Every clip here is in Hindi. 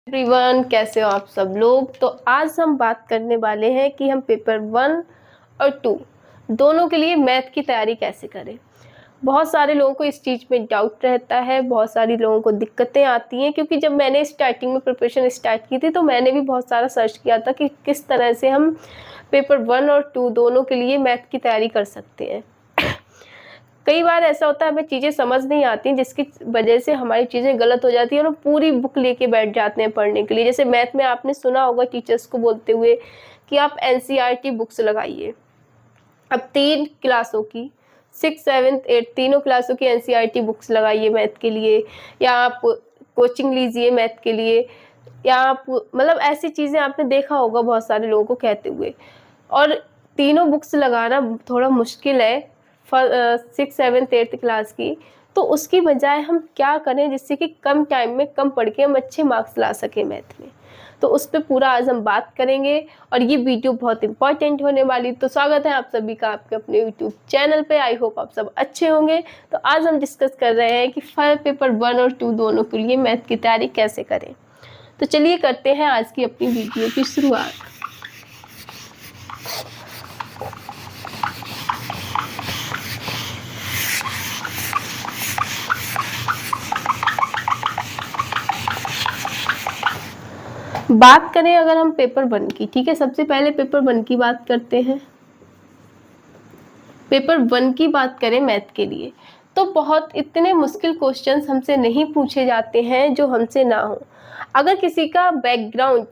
एवरीवन, कैसे हो आप सब लोग। तो आज हम बात करने वाले हैं कि हम पेपर 1 और 2 दोनों के लिए मैथ की तैयारी कैसे करें। बहुत सारे लोगों को इस चीज़ में डाउट रहता है, बहुत सारे लोगों को दिक्कतें आती हैं, क्योंकि जब मैंने स्टार्टिंग में प्रिपरेशन स्टार्ट की थी तो मैंने भी बहुत सारा सर्च किया था कि किस तरह से हम पेपर 1 और 2 दोनों के लिए मैथ की तैयारी कर सकते हैं। कई बार ऐसा होता है हमें चीज़ें समझ नहीं आती, जिसकी वजह से हमारी चीज़ें गलत हो जाती है और हम पूरी बुक लेके बैठ जाते हैं पढ़ने के लिए। जैसे मैथ में आपने सुना होगा टीचर्स को बोलते हुए कि आप एनसीईआरटी बुक्स लगाइए। अब 3 क्लासों की 6, 7, 8 तीनों क्लासों की एनसीईआरटी बुक्स लगाइए मैथ के लिए, या आप कोचिंग लीजिए मैथ के लिए, या आप मतलब ऐसी चीज़ें आपने देखा होगा बहुत सारे लोगों को कहते हुए। और तीनों बुक्स लगाना थोड़ा मुश्किल है 6, 7, 8 क्लास की। तो उसकी बजाय हम क्या करें जिससे कि कम टाइम में कम पढ़ के हम अच्छे मार्क्स ला सकें मैथ में। तो उस पर पूरा आज हम बात करेंगे और ये वीडियो बहुत इंपॉर्टेंट होने वाली। तो स्वागत है आप सभी का आपके अपने यूट्यूब चैनल पे। आई होप आप सब अच्छे होंगे। तो आज हम डिस्कस कर रहे हैं कि पेपर 1 और 2 दोनों के लिए मैथ की तैयारी कैसे करें। तो चलिए करते हैं आज की अपनी वीडियो की शुरुआत। बात करें अगर हम पेपर 1 की, ठीक है, सबसे पहले पेपर 1 की बात करते हैं। पेपर 1 की बात करें मैथ के लिए तो बहुत इतने मुश्किल क्वेश्चंस हमसे नहीं पूछे जाते हैं जो हमसे ना हो। अगर किसी का बैकग्राउंड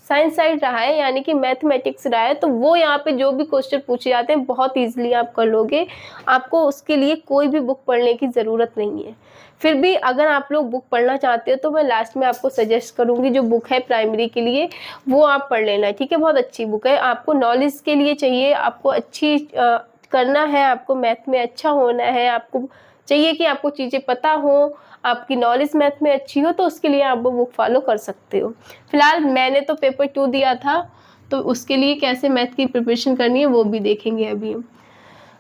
साइंस साइड रहा है, यानी कि मैथमेटिक्स रहा है, तो वो यहाँ पे जो भी क्वेश्चन पूछे जाते हैं बहुत ईजिली आप कर लोगे। आपको उसके लिए कोई भी बुक पढ़ने की ज़रूरत नहीं है। फिर भी अगर आप लोग बुक पढ़ना चाहते हो तो मैं लास्ट में आपको सजेस्ट करूँगी, जो बुक है प्राइमरी के लिए वो आप पढ़ लेना, ठीक है। बहुत अच्छी बुक है, आपको नॉलेज के लिए चाहिए, आपको अच्छी करना है, आपको मैथ में अच्छा होना है, आपको चाहिए कि आपको चीज़ें पता हो, आपकी नॉलेज मैथ में अच्छी हो, तो उसके लिए आप वो बुक फॉलो कर सकते हो। फिलहाल मैंने तो पेपर 2 दिया था, तो उसके लिए कैसे मैथ की प्रिपरेशन करनी है वो भी देखेंगे अभी हम।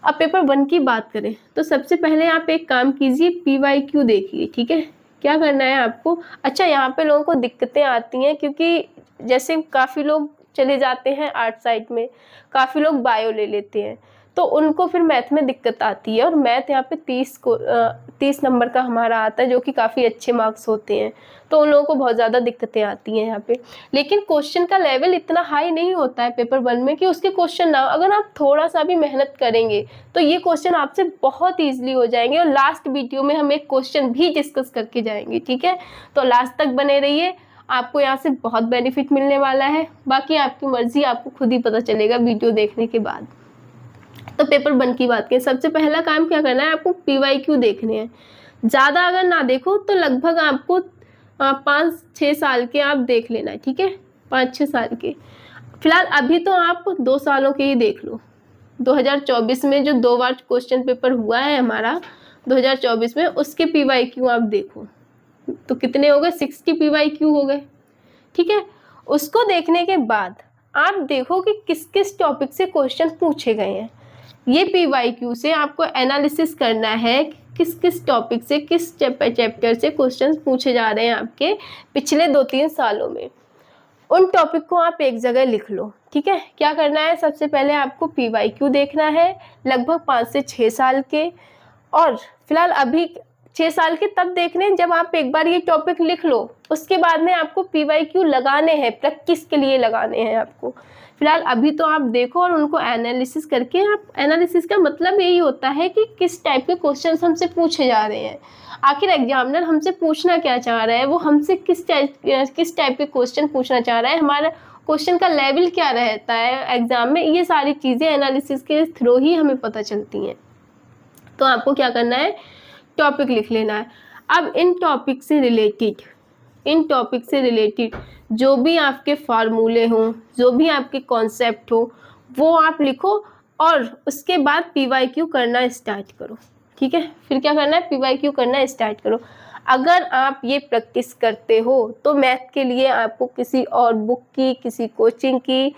अब पेपर 1 की बात करें तो सबसे पहले आप एक काम कीजिए, PYQ देखिए, ठीक है। क्या करना है आपको। अच्छा, यहाँ पे लोगों को दिक्कतें आती हैं क्योंकि जैसे काफ़ी लोग चले जाते हैं आर्ट साइड में, काफ़ी लोग बायो ले लेते हैं, तो उनको फिर मैथ में दिक्कत आती है। और मैथ यहाँ पे 30 नंबर का हमारा आता है, जो कि काफ़ी अच्छे मार्क्स होते हैं, तो उन लोगों को बहुत ज़्यादा दिक्कतें आती हैं यहाँ पे। लेकिन क्वेश्चन का लेवल इतना हाई नहीं होता है पेपर 1 में कि उसके क्वेश्चन ना, अगर आप थोड़ा सा भी मेहनत करेंगे तो ये क्वेश्चन आपसे बहुत ईजिली हो जाएंगे। और लास्ट वीडियो में हम एक क्वेश्चन भी डिस्कस करके जाएंगे, ठीक है। तो लास्ट तक बने रहिए, आपको यहाँ से बहुत बेनिफिट मिलने वाला है। बाकी आपकी मर्जी, आपको खुद ही पता चलेगा वीडियो देखने के बाद। तो पेपर 1 की बात करें, सबसे पहला काम क्या करना है, आपको PYQ देखने हैं। ज़्यादा अगर ना देखो तो लगभग आपको 5-6 साल के आप देख लेना है, ठीक है, 5-6 साल के। फिलहाल अभी तो आप 2 सालों के ही देख लो। 2024 में जो 2 बार क्वेश्चन पेपर हुआ है हमारा 2024 में, उसके PYQ आप देखो तो कितने हो गए, 60 PYQ हो गए, ठीक है। उसको देखने के बाद आप देखो कि किस किस टॉपिक से क्वेश्चन पूछे गए हैं। ये PYQ से आपको एनालिसिस करना है किस किस टॉपिक से, किस चैप्टर से क्वेश्चंस पूछे जा रहे हैं आपके पिछले 2-3 सालों में। उन टॉपिक को आप एक जगह लिख लो, ठीक है। क्या करना है, सबसे पहले आपको PYQ देखना है लगभग 5 से 6 साल के। और फिलहाल अभी 6 साल के तब देखने जब आप एक बार ये टॉपिक लिख लो, उसके बाद में आपको PYQ लगाने हैं, प्रैक्टिस के लिए लगाने हैं आपको। फिलहाल अभी तो आप देखो और उनको एनालिसिस करके, आप एनालिसिस का मतलब यही होता है कि किस टाइप के क्वेश्चंस हमसे पूछे जा रहे हैं, आखिर एग्जामिनर हमसे पूछना क्या चाह रहा है, वो हमसे किस टाइप के क्वेश्चन पूछना चाह रहा है, हमारा क्वेश्चन का लेवल क्या रहता है एग्जाम में। ये सारी चीज़ें एनालिसिस के थ्रू ही हमें पता चलती हैं। तो आपको क्या करना है, टॉपिक लिख लेना है। अब इन टॉपिक से रिलेटेड जो भी आपके फार्मूले हों, जो भी आपके कॉन्सेप्ट हो, वो आप लिखो और उसके बाद PYQ करना स्टार्ट करो, ठीक है। फिर क्या करना है, PYQ करना स्टार्ट करो। अगर आप ये प्रैक्टिस करते हो तो मैथ के लिए आपको किसी और बुक की, किसी कोचिंग की,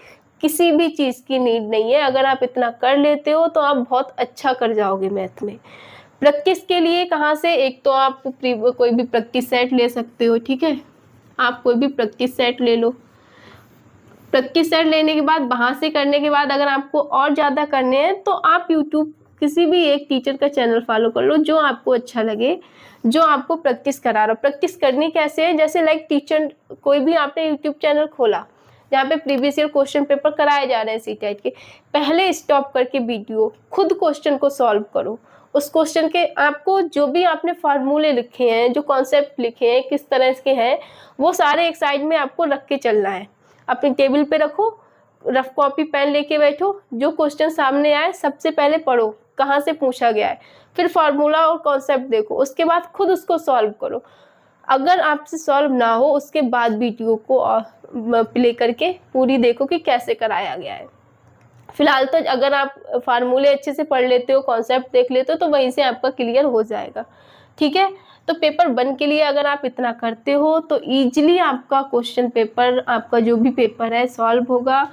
किसी भी चीज़ की नीड नहीं है। अगर आप इतना कर लेते हो तो आप बहुत अच्छा कर जाओगे मैथ में। प्रैक्टिस के लिए कहाँ से, एक तो आप कोई भी प्रैक्टिस सेट ले सकते हो, ठीक है। आप कोई भी प्रैक्टिस सेट ले लो। प्रैक्टिस सेट लेने के बाद, वहाँ से करने के बाद अगर आपको और ज़्यादा करने हैं तो आप यूट्यूब किसी भी एक टीचर का चैनल फॉलो कर लो जो आपको अच्छा लगे, जो आपको प्रैक्टिस करा रहा हो। प्रैक्टिस करनी कैसे है, जैसे लाइक टीचर, कोई भी आपने यूट्यूब चैनल खोला जहाँ पे प्रीवियस ईयर क्वेश्चन पेपर कराए जा रहे हैं सीटेट के, पहले स्टॉप करके वीडियो खुद क्वेश्चन को सॉल्व करो। उस क्वेश्चन के आपको जो भी आपने फार्मूले लिखे हैं, जो कॉन्सेप्ट लिखे हैं, किस तरह के हैं, वो सारे एक साइड में आपको रख के चलना है। अपनी टेबल पे रखो, रफ कॉपी पेन लेके बैठो, जो क्वेश्चन सामने आए सबसे पहले पढ़ो कहाँ से पूछा गया है, फिर फार्मूला और कॉन्सेप्ट देखो, उसके बाद खुद उसको सॉल्व करो। अगर आपसे सॉल्व ना हो उसके बाद वीडियो को प्ले करके पूरी देखो कि कैसे कराया गया है। फिलहाल तो अगर आप फार्मूले अच्छे से पढ़ लेते हो, कॉन्सेप्ट देख लेते हो, तो वहीं से आपका क्लियर हो जाएगा। ठीक है, तो पेपर 1 के लिए अगर आप इतना करते हो तो ईजिली आपका क्वेश्चन पेपर, आपका जो भी पेपर है, सॉल्व होगा।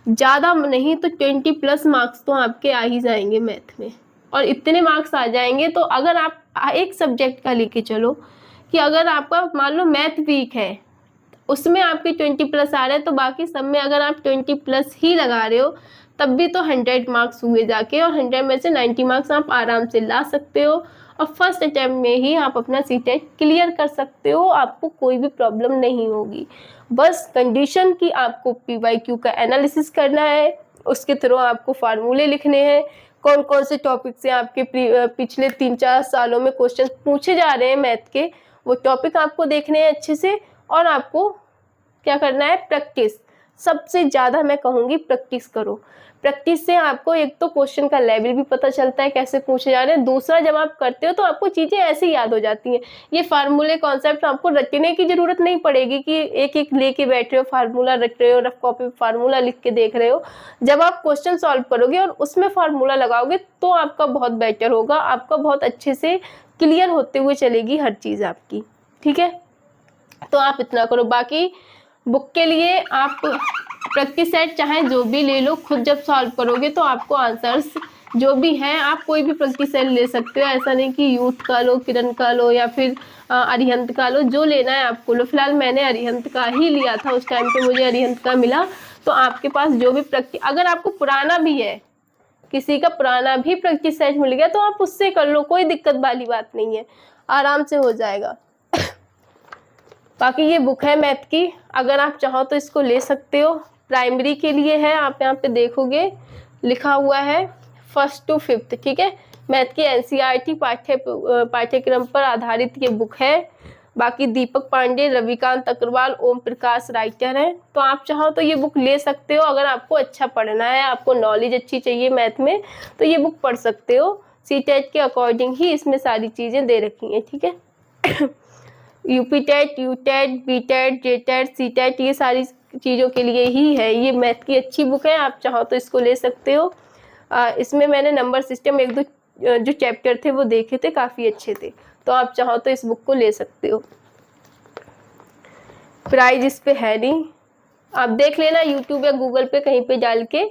ज़्यादा नहीं तो 20+ मार्क्स तो आपके आ ही जाएंगे मैथ में। और इतने मार्क्स आ जाएंगे तो अगर आप एक सब्जेक्ट का लेके चलो कि अगर आपका मान लो मैथ वीक है, उसमें आपके 20+ आ रहे हैं, तो बाकी सब में अगर आप 20+ ही लगा रहे हो तब भी तो 100 मार्क्स हुए जाके, और 100 में से 90 मार्क्स आप आराम से ला सकते हो और फर्स्ट अटैम्प्ट में ही आप अपना सीटेट क्लियर कर सकते हो। आपको कोई भी प्रॉब्लम नहीं होगी। बस कंडीशन कि आपको PYQ का एनालिसिस करना है, उसके थ्रू आपको फार्मूले लिखने हैं, कौन कौन से टॉपिक से आपके पिछले 3-4 सालों में क्वेश्चन पूछे जा रहे हैं मैथ के, वो टॉपिक आपको देखने हैं अच्छे से। और आपको क्या करना है, प्रैक्टिस। सबसे ज़्यादा मैं कहूँगी प्रैक्टिस करो। प्रैक्टिस से आपको एक तो क्वेश्चन का लेवल भी पता चलता है कैसे पूछे जा रहे हैं, दूसरा जब आप करते हो तो आपको चीज़ें ऐसे याद हो जाती हैं। ये फार्मूले कॉन्सेप्ट आपको रटने की ज़रूरत नहीं पड़ेगी कि एक एक लेके बैठ रहे हो, फार्मूला रट रहे हो, रफ कॉपी पे फार्मूला लिख के देख रहे हो। जब आप क्वेश्चन सॉल्व करोगे और उसमें फार्मूला लगाओगे तो आपका बहुत बेटर होगा, आपका बहुत अच्छे से क्लियर होते हुए चलेगी हर चीज़ आपकी। ठीक है, तो आप इतना करो। बाकी बुक के लिए आप प्रैक्टिस सेट चाहे जो भी ले लो, खुद जब सॉल्व करोगे तो आपको आंसर्स जो भी हैं, आप कोई भी प्रैक्टिस सेट ले सकते हो। ऐसा नहीं कि यूथ का लो, किरण का लो, या फिर अरिहंत का लो, जो लेना है आपको लो। फिलहाल मैंने अरिहंत का ही लिया था, उस टाइम पे मुझे अरिहंत का मिला। तो आपके पास जो भी प्रैक्टिस, अगर आपको पुराना भी है, किसी का पुराना भी प्रैक्टिस सेट मिल गया तो आप उससे कर लो, कोई दिक्कत वाली बात नहीं है, आराम से हो जाएगा। बाकी ये बुक है मैथ की, अगर आप चाहो तो इसको ले सकते हो। प्राइमरी के लिए है, आप यहाँ पे देखोगे लिखा हुआ है 1st to 5th। ठीक है, मैथ की NCERT पाठ्यक्रम पर आधारित ये बुक है। बाकी दीपक पांडे, रविकांत अग्रवाल, ओम प्रकाश राइटर हैं। तो आप चाहो तो ये बुक ले सकते हो। अगर आपको अच्छा पढ़ना है, आपको नॉलेज अच्छी चाहिए मैथ में, तो ये बुक पढ़ सकते हो। सीटेट के अकॉर्डिंग ही इसमें सारी चीज़ें दे रखी हैं। ठीक है UP TET, UTET, बीटेट, JTET, CTET, ये सारी चीज़ों के लिए ही है। ये मैथ की अच्छी बुक है, आप चाहो तो इसको ले सकते हो। इसमें मैंने नंबर सिस्टम 1-2 जो चैप्टर थे वो देखे थे, काफ़ी अच्छे थे। तो आप चाहो तो इस बुक को ले सकते हो। प्राइज इस पे है नहीं, आप देख लेना यूट्यूब या गूगल पे कहीं पे डाल के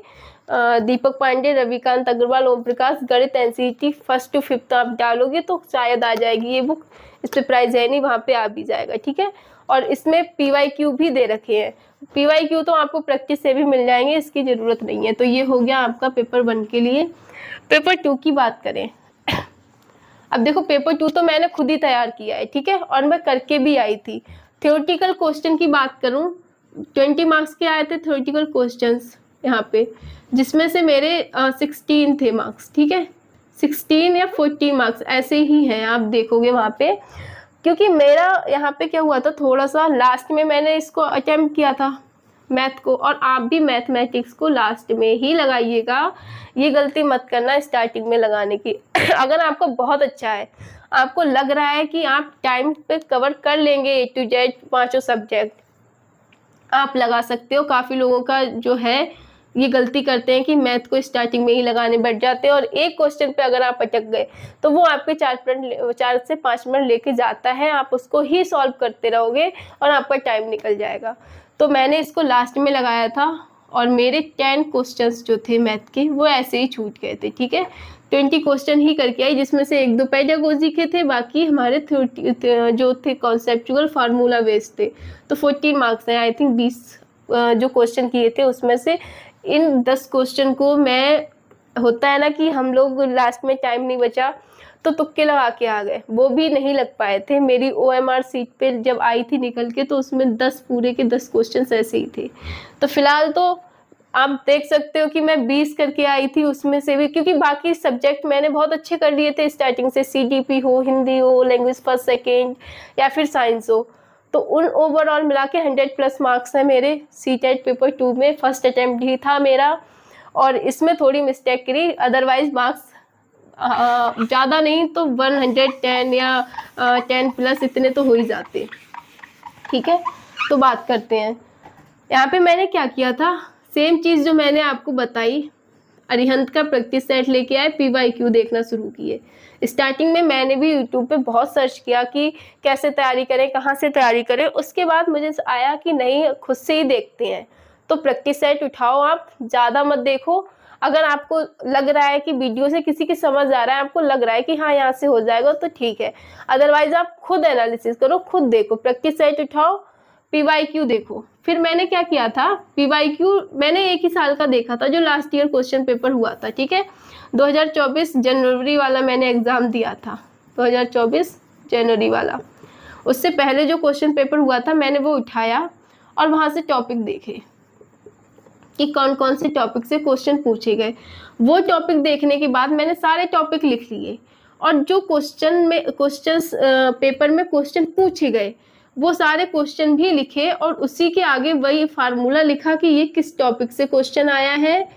दीपक पांडे, रविकांत अग्रवाल, ओम प्रकाश, गणित NCERT 1st to 5th आप डालोगे तो शायद आ जाएगी ये बुक। इस पे प्राइस है नहीं, वहाँ पे आ भी जाएगा। ठीक है, और इसमें PYQ भी दे रखे हैं। PYQ तो आपको प्रैक्टिस से भी मिल जाएंगे, इसकी ज़रूरत नहीं है। तो ये हो गया आपका पेपर 1 के लिए। पेपर 2 की बात करें, अब देखो पेपर 2 तो मैंने खुद ही तैयार किया है। ठीक है, और मैं करके भी आई थी। थ्योरेटिकल क्वेश्चन की बात करूँ, 20 मार्क्स के आए थे थ्योरेटिकल क्वेश्चंस यहाँ पे, जिसमें से मेरे 16 थे मार्क्स। ठीक है, 16 या 40 मार्क्स ऐसे ही हैं, आप देखोगे वहाँ पे। क्योंकि मेरा यहाँ पे क्या हुआ था, थोड़ा सा लास्ट में मैंने इसको अटेम्प्ट किया था मैथ को, और आप भी मैथमेटिक्स को लास्ट में ही लगाइएगा। ये गलती मत करना स्टार्टिंग में लगाने की। अगर आपको बहुत अच्छा है, आपको लग रहा है कि आप टाइम पे कवर कर लेंगे A to Z 5 सब्जेक्ट, आप लगा सकते हो। काफ़ी लोगों का जो है ये गलती करते हैं कि मैथ को स्टार्टिंग में ही लगाने बैठ जाते हैं, और एक क्वेश्चन पे अगर आप अटक गए तो वो आपके 4 से 5 मिनट लेके जाता है, आप उसको ही सॉल्व करते रहोगे और आपका टाइम निकल जाएगा। तो मैंने इसको लास्ट में लगाया था, और मेरे 10 क्वेश्चंस जो थे मैथ के वो ऐसे ही छूट गए थे, ठीक है। 20 क्वेश्चन ही करके आई, जिसमें से 1-2 पेडागोजी के थे, बाकी हमारे 30 जो थे कॉन्सेप्चुअल फार्मूला बेस्ड थे। तो 14 मार्क्स हैं, आई थिंक 20 जो क्वेश्चन किए थे उसमें से इन 10 क्वेश्चन को मैं, होता है ना कि हम लोग लास्ट में टाइम नहीं बचा तो तुक्के लगा के आ गए, वो भी नहीं लग पाए थे। मेरी OMR सीट पे जब आई थी निकल के तो उसमें 10 पूरे के 10 क्वेश्चन ऐसे ही थे। तो फिलहाल तो आप देख सकते हो कि मैं 20 करके आई थी उसमें से भी, क्योंकि बाकी सब्जेक्ट मैंने बहुत अच्छे कर लिए थे स्टार्टिंग से, CTP हो, हिंदी हो, लैंग्वेज फर्स्ट सेकेंड या फिर साइंस हो। तो उन ओवरऑल मिला के 100+ मार्क्स है मेरे। CTET पेपर 2 में फर्स्ट अटेम्प्ट ही था मेरा और इसमें थोड़ी मिस्टेक करी, अदरवाइज मार्क्स ज़्यादा नहीं तो 110 या 10+ इतने तो हो ही जाते, ठीक है। तो बात करते हैं यहाँ पे मैंने क्या किया था। सेम चीज़ जो मैंने आपको बताई, अरिहंत का प्रैक्टिस सेट लेके आए, PYQ देखना शुरू किए। स्टार्टिंग में मैंने भी यूट्यूब पे बहुत सर्च किया कि कैसे तैयारी करें, कहाँ से तैयारी करें। उसके बाद मुझे आया कि नहीं, खुद से ही देखते हैं। तो प्रैक्टिस सेट उठाओ, आप ज़्यादा मत देखो। अगर आपको लग रहा है कि वीडियो से किसी की समझ आ रहा है, आपको लग रहा है कि हाँ यहाँ से हो जाएगा तो ठीक है, अदरवाइज आप खुद एनालिसिस करो, खुद देखो, प्रैक्टिस सेट उठाओ, PYQ देखो। फिर मैंने क्या किया था, PYQ मैंने 1 ही साल का देखा था, जो लास्ट ईयर क्वेश्चन पेपर हुआ था, ठीक है। 2024 जनवरी वाला मैंने एग्ज़ाम दिया था, 2024 जनवरी वाला। उससे पहले जो क्वेश्चन पेपर हुआ था मैंने वो उठाया और वहाँ से टॉपिक देखे कि कौन कौन से टॉपिक से क्वेश्चन पूछे गए। वो टॉपिक देखने के बाद मैंने सारे टॉपिक लिख लिए और जो क्वेश्चंस पेपर में क्वेश्चन पूछे गए वो सारे क्वेश्चन भी लिखे और उसी के आगे वही फार्मूला लिखा कि ये किस टॉपिक से क्वेश्चन आया है,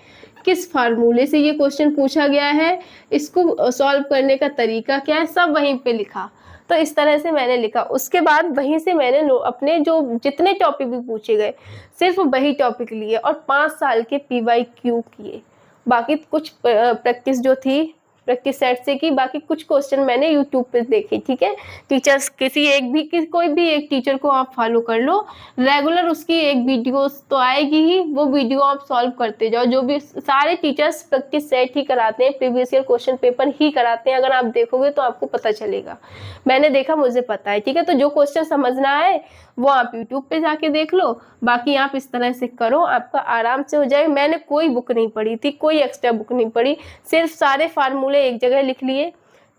किस फार्मूले से ये क्वेश्चन पूछा गया है, इसको सॉल्व करने का तरीका क्या है, सब वहीं पे लिखा। तो इस तरह से मैंने लिखा। उसके बाद वहीं से मैंने अपने जो जितने टॉपिक भी पूछे गए सिर्फ वही टॉपिक लिए और 5 साल के PYQ किए। बाकी कुछ प्रैक्टिस जो थी प्रैक्टिस सेट से की, बाकी कुछ क्वेश्चन मैंने यूट्यूब पे देखे, ठीक है। टीचर्स कोई भी एक टीचर को आप फॉलो कर लो, रेगुलर उसकी एक वीडियोस तो आएगी ही, वो वीडियो आप सॉल्व करते जाओ। जो भी सारे टीचर्स प्रैक्टिस सेट ही कराते हैं, प्रीवियस ईयर क्वेश्चन पेपर ही कराते हैं, अगर आप देखोगे तो आपको पता चलेगा। मैंने देखा, मुझे पता है, ठीक है। तो जो क्वेश्चन समझना है वो आप यूट्यूब पे जाके देख लो, बाकी आप इस तरह से करो, आपका आराम से हो जाएगा। मैंने कोई बुक नहीं पढ़ी थी, कोई एक्स्ट्रा बुक नहीं पढ़ी, सिर्फ सारे फार्मूले एक जगह लिख लिए,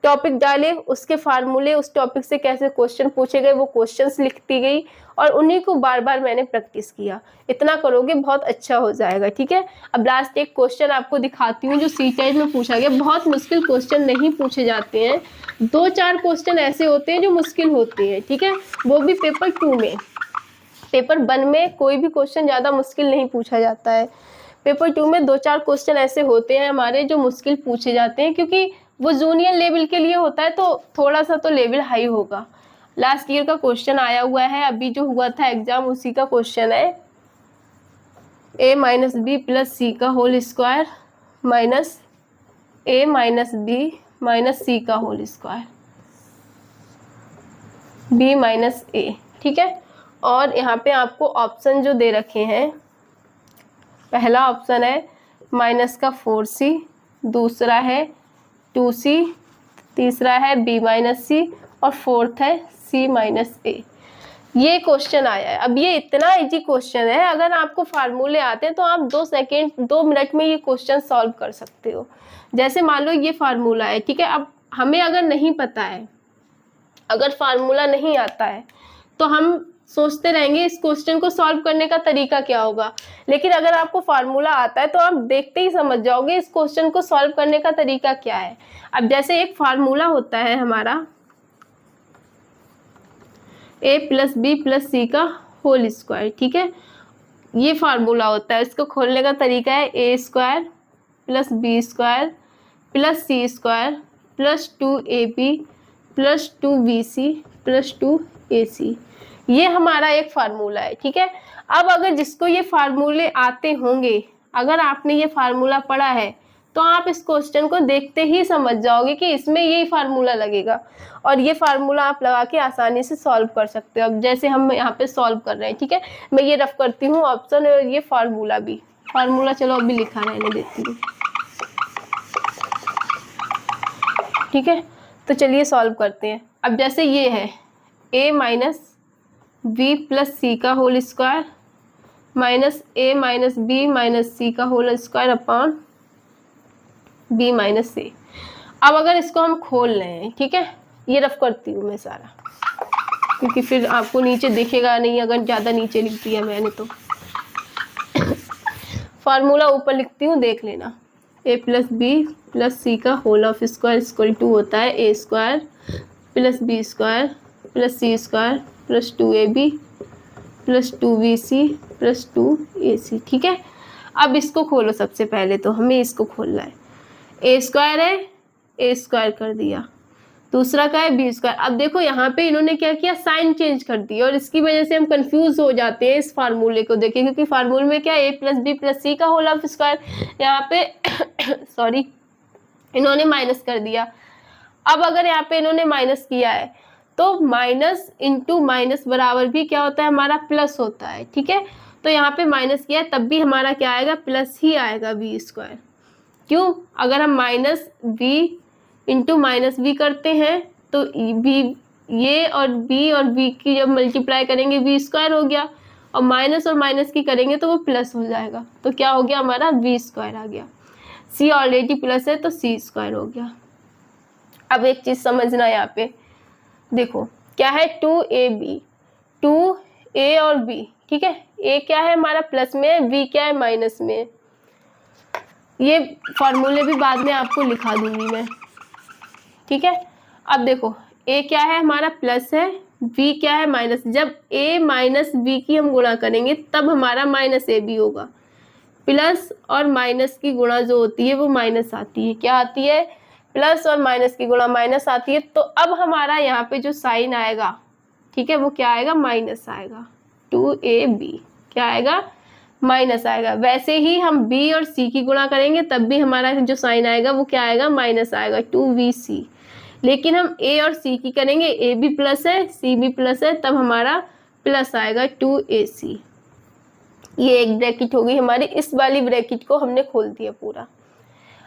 टॉपिक डाले, उसके फार्मूले, उस टॉपिक से कैसे क्वेश्चन पूछे गए वो क्वेश्चंस लिखती गई और उन्हीं को बार बार मैंने प्रैक्टिस किया। इतना करोगे बहुत अच्छा हो जाएगा, ठीक है। अब लास्ट एक क्वेश्चन आपको दिखाती हूँ जो CTET में पूछा गया। बहुत मुश्किल क्वेश्चन नहीं पूछे जाते हैं, 2-4 क्वेश्चन ऐसे होते हैं जो मुश्किल होते हैं, ठीक है, वो भी पेपर 2 में। पेपर 1 में कोई भी क्वेश्चन ज़्यादा मुश्किल नहीं पूछा जाता है, पेपर 2 में 2-4 क्वेश्चन ऐसे होते हैं हमारे जो मुश्किल पूछे जाते हैं, क्योंकि वो जूनियर लेवल के लिए होता है तो थोड़ा सा तो लेवल हाई होगा। लास्ट ईयर का क्वेश्चन आया हुआ है, अभी जो हुआ था एग्जाम उसी का क्वेश्चन है, a - b + c का whole square minus a - b - c का होल स्क्वायर, b - a, ठीक है। और यहाँ पे आपको ऑप्शन जो दे रखे हैं, पहला ऑप्शन है -4c, दूसरा है 2c, तीसरा है b - c और फोर्थ है c - a। ये क्वेश्चन आया है। अब ये इतना इजी क्वेश्चन है, अगर आपको फार्मूले आते हैं तो आप 2 मिनट में ये क्वेश्चन सॉल्व कर सकते हो। जैसे मान लो ये फार्मूला है, ठीक है। अब हमें अगर नहीं पता है, अगर फार्मूला नहीं आता है तो हम सोचते रहेंगे इस क्वेश्चन को सॉल्व करने का तरीका क्या होगा, लेकिन अगर आपको फार्मूला आता है तो आप देखते ही समझ जाओगे इस क्वेश्चन को सॉल्व करने का तरीका क्या है। अब जैसे एक फार्मूला होता है हमारा a + b + c का होल स्क्वायर, ठीक है, ये फार्मूला होता है। इसको खोलने का तरीका है a² + b² + c² + 2ab + 2bc + 2ac, ये हमारा एक फार्मूला है, ठीक है। अब अगर जिसको ये फार्मूले आते होंगे, अगर आपने ये फार्मूला पढ़ा है तो आप इस क्वेश्चन को देखते ही समझ जाओगे कि इसमें यही फार्मूला लगेगा और ये फार्मूला आप लगा के आसानी से सॉल्व कर सकते हो। अब जैसे हम यहाँ पे सॉल्व कर रहे हैं, ठीक है, मैं ये रफ करती हूँ ऑप्शन और ये फार्मूला भी, फार्मूला चलो अभी लिखा रहने देती हूँ, ठीक है। तो चलिए सॉल्व करते हैं। अब जैसे ये है a minus B plus C का whole square minus a minus B minus C का whole square upon b minus C. अब अगर इसको हम खोल रहे हैं, ठीक है, ये रफ करती हूँ मैं सारा, क्योंकि फिर आपको नीचे दिखेगा नहीं अगर ज़्यादा नीचे लिख दिया मैंने तो। फार्मूला ऊपर लिखती हूँ, देख लेना। a plus B plus C का whole of square equal to होता है a square plus B square plus C square plus 2ab plus 2bc plus 2ac, ठीक है। अब इसको खोलो, सबसे पहले तो हमें इसको खोलना है। a स्क्वायर है, a स्क्वायर कर दिया, दूसरा का है बी स्क्वायर। अब देखो यहाँ पे इन्होंने क्या किया, साइन चेंज कर दिया, और इसकी वजह से हम कंफ्यूज हो जाते हैं इस फार्मूले को देखें, क्योंकि फार्मूले में क्या a plus B plus C का होल ऑफ स्क्वायर, यहाँ पे सॉरी इन्होंने माइनस कर दिया। अब अगर यहाँ पे इन्होंने माइनस किया है तो माइनस इंटू माइनस बराबर भी क्या होता है, हमारा प्लस होता है, ठीक है। तो यहाँ पे माइनस किया है तब भी हमारा क्या आएगा, प्लस ही आएगा बी स्क्वायर। क्यों, अगर हम minus B into minus B करते हैं तो बी, ये और बी की जब मल्टीप्लाई करेंगे बी स्क्वायर हो गया, और माइनस और माइनस की करेंगे तो वो प्लस हो जाएगा, तो क्या हो गया हमारा बी स्क्वायर आ गया। सी ऑलरेडी प्लस है तो सी स्क्वायर हो गया। अब एक चीज़ समझना, यहाँ पे देखो क्या है, 2ab, 2a और b, ठीक है। a क्या है हमारा प्लस में है, b क्या है माइनस में है। ये फॉर्मूले भी बाद में आपको लिखा दूंगी मैं, ठीक है। अब देखो a क्या है हमारा प्लस है, b क्या है माइनस। जब a माइनस b की हम गुणा करेंगे तब हमारा माइनस ab होगा। प्लस और माइनस की गुणा जो होती है वो माइनस आती है, क्या आती है, प्लस और माइनस की गुणा माइनस आती है। तो अब हमारा यहाँ पे जो साइन आएगा, ठीक है, वो क्या आएगा, माइनस आएगा। 2ab क्या आएगा, माइनस आएगा। वैसे ही हम b और c की गुणा करेंगे तब भी हमारा जो साइन आएगा वो क्या आएगा, माइनस आएगा, 2bc। लेकिन हम a और c की करेंगे, a भी प्लस है c भी प्लस है, तब हमारा प्लस आएगा 2ac। ये एक ब्रैकेट होगी हमारी, इस वाली ब्रैकेट को हमने खोल दिया पूरा।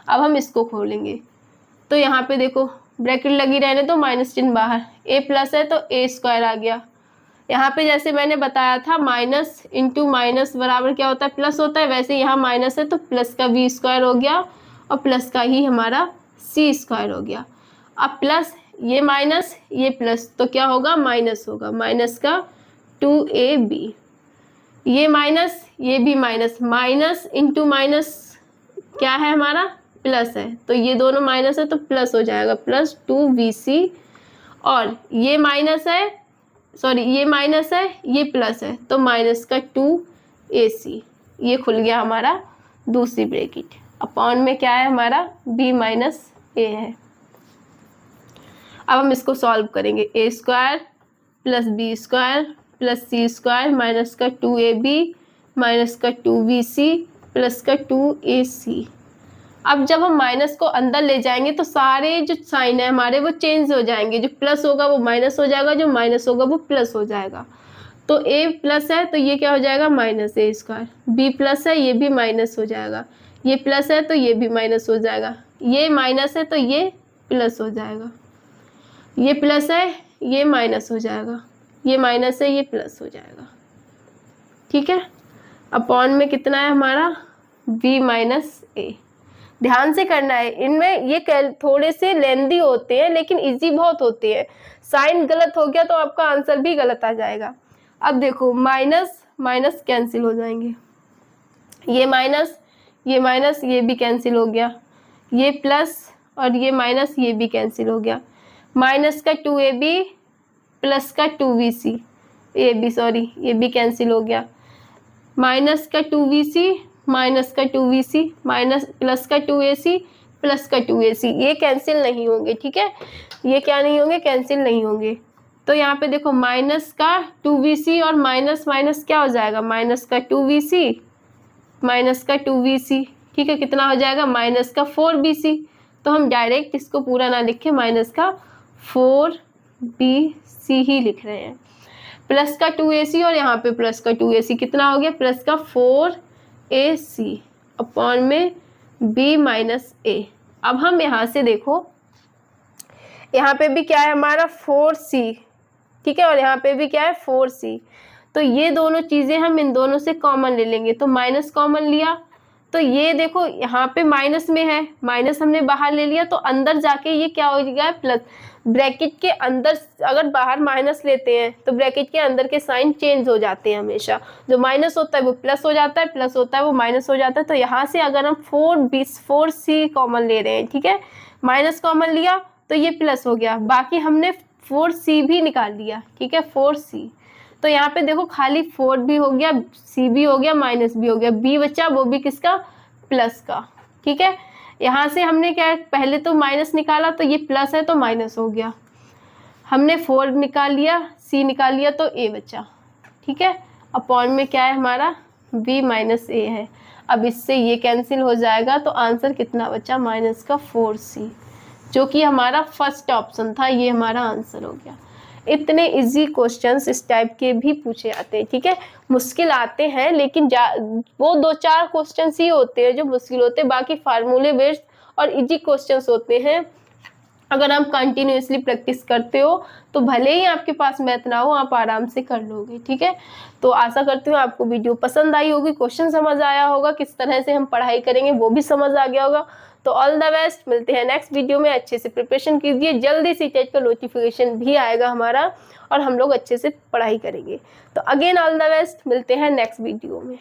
अब हम इसको खोलेंगे तो यहाँ पे देखो ब्रैकेट लगी रहने तो माइनस चिन्ह बाहर, a प्लस है तो a स्क्वायर आ गया। यहाँ पे जैसे मैंने बताया था माइनस इंटू माइनस बराबर क्या होता है, प्लस होता है, वैसे यहाँ माइनस है तो प्लस का b स्क्वायर हो गया और प्लस का ही हमारा c स्क्वायर हो गया। अब प्लस ये माइनस ये प्लस तो क्या होगा, माइनस होगा, माइनस का 2ab, ये माइनस ये भी माइनस, माइनस इंटू माइनस क्या है हमारा, प्लस है, तो ये दोनों माइनस है तो प्लस हो जाएगा, प्लस 2bc। और ये माइनस है, सॉरी ये माइनस है ये प्लस है, तो माइनस का 2ac। ये खुल गया हमारा दूसरी ब्रैकेट। अपॉन में क्या है हमारा, b माइनस a है। अब हम इसको सॉल्व करेंगे, a square plus b square plus c square minus का 2ab माइनस का 2bc प्लस का 2ac। अब जब हम माइनस को अंदर ले जाएंगे तो सारे जो साइन है हमारे वो चेंज हो जाएंगे, जो प्लस होगा वो माइनस हो जाएगा, जो माइनस होगा वो प्लस हो जाएगा। तो a प्लस है तो ये क्या हो जाएगा, minus a square, b plus है ये भी माइनस हो जाएगा, ये प्लस है तो ये भी माइनस हो जाएगा, ये माइनस है तो ये प्लस हो जाएगा, ये प्लस है ये माइनस हो जाएगा, ये माइनस है ये प्लस हो जाएगा, ठीक है। अपॉन में कितना है हमारा, b माइनस a। ध्यान से करना है, इनमें ये थोड़े से लेंदी होते हैं लेकिन इजी बहुत होते हैं। साइन गलत हो गया तो आपका आंसर भी गलत आ जाएगा। अब देखो माइनस माइनस कैंसिल हो जाएंगे, ये माइनस ये भी कैंसिल हो गया, ये प्लस और ये माइनस ये भी कैंसिल हो गया, माइनस का 2ab प्लस का 2bc, ये भी कैंसिल हो गया, माइनस का 2bc माइनस का 2bc माइनस प्लस का 2ac प्लस का 2ac, ये कैंसिल नहीं होंगे, ठीक है, ये क्या नहीं होंगे, कैंसिल नहीं होंगे। तो यहाँ पे देखो माइनस का 2bc और माइनस माइनस क्या हो जाएगा, माइनस का 2bc माइनस का 2bc, ठीक है, कितना हो जाएगा, माइनस का 4bc। तो हम डायरेक्ट इसको पूरा ना लिखे, माइनस का 4bc ही लिख रहे हैं, प्लस का 2ac और यहाँ पे प्लस का 2ac, कितना हो गया, प्लस का 4 ए सी अपॉन में बी माइनस ए। अब हम यहाँ से देखो, यहाँ पे भी क्या है हमारा 4c, ठीक है, और यहाँ पे भी क्या है 4c। तो ये दोनों चीज़ें हम इन दोनों से कॉमन ले लेंगे, तो माइनस कॉमन लिया तो ये देखो यहाँ पे माइनस में है, माइनस हमने बाहर ले लिया तो अंदर जाके ये क्या हो गया प्लस। ब्रैकेट के अंदर अगर बाहर माइनस लेते हैं तो ब्रैकेट के अंदर के साइन चेंज हो जाते हैं हमेशा, जो माइनस होता है वो प्लस हो जाता है, प्लस होता है वो माइनस हो जाता है। तो यहाँ से अगर हम 4c कॉमन ले रहे हैं, ठीक है, माइनस कॉमन लिया तो ये प्लस हो गया, बाकी हमने 4c भी निकाल लिया, ठीक है 4c। तो यहाँ पे देखो खाली 4 भी हो गया, c भी हो गया, माइनस भी हो गया, b बचा वो भी किसका, प्लस का, ठीक है। यहाँ से हमने क्या है पहले तो माइनस निकाला तो ये प्लस है तो माइनस हो गया, हमने 4 निकाल लिया, c निकाल लिया तो a बचा, ठीक है, अपॉन में क्या है हमारा b माइनस a है। अब इससे ये कैंसिल हो जाएगा तो आंसर कितना बचा, माइनस का 4c, जो कि हमारा फर्स्ट ऑप्शन था, ये हमारा आंसर हो गया। इतने इजी क्वेश्चंस इस टाइप के भी पूछे जाते हैं, ठीक है, मुश्किल आते हैं लेकिन वो 2-4 क्वेश्चंस ही होते हैं जो मुश्किल होते हैं, बाकी फार्मूले बेस्ड और इजी क्वेश्चंस होते हैं। अगर आप कंटिन्यूसली प्रैक्टिस करते हो तो भले ही आपके पास मैथ ना हो, आप आराम से कर लोगे, ठीक है। तो आशा करती हूँ आपको वीडियो पसंद आई होगी, क्वेश्चन समझ आया होगा, किस तरह से हम पढ़ाई करेंगे वो भी समझ आ गया होगा। तो ऑल द बेस्ट, मिलते हैं नेक्स्ट वीडियो में। अच्छे से प्रिपरेशन कीजिए, जल्दी से टेट का नोटिफिकेशन भी आएगा हमारा और हम लोग अच्छे से पढ़ाई करेंगे। तो अगेन ऑल द बेस्ट, मिलते हैं नेक्स्ट वीडियो में।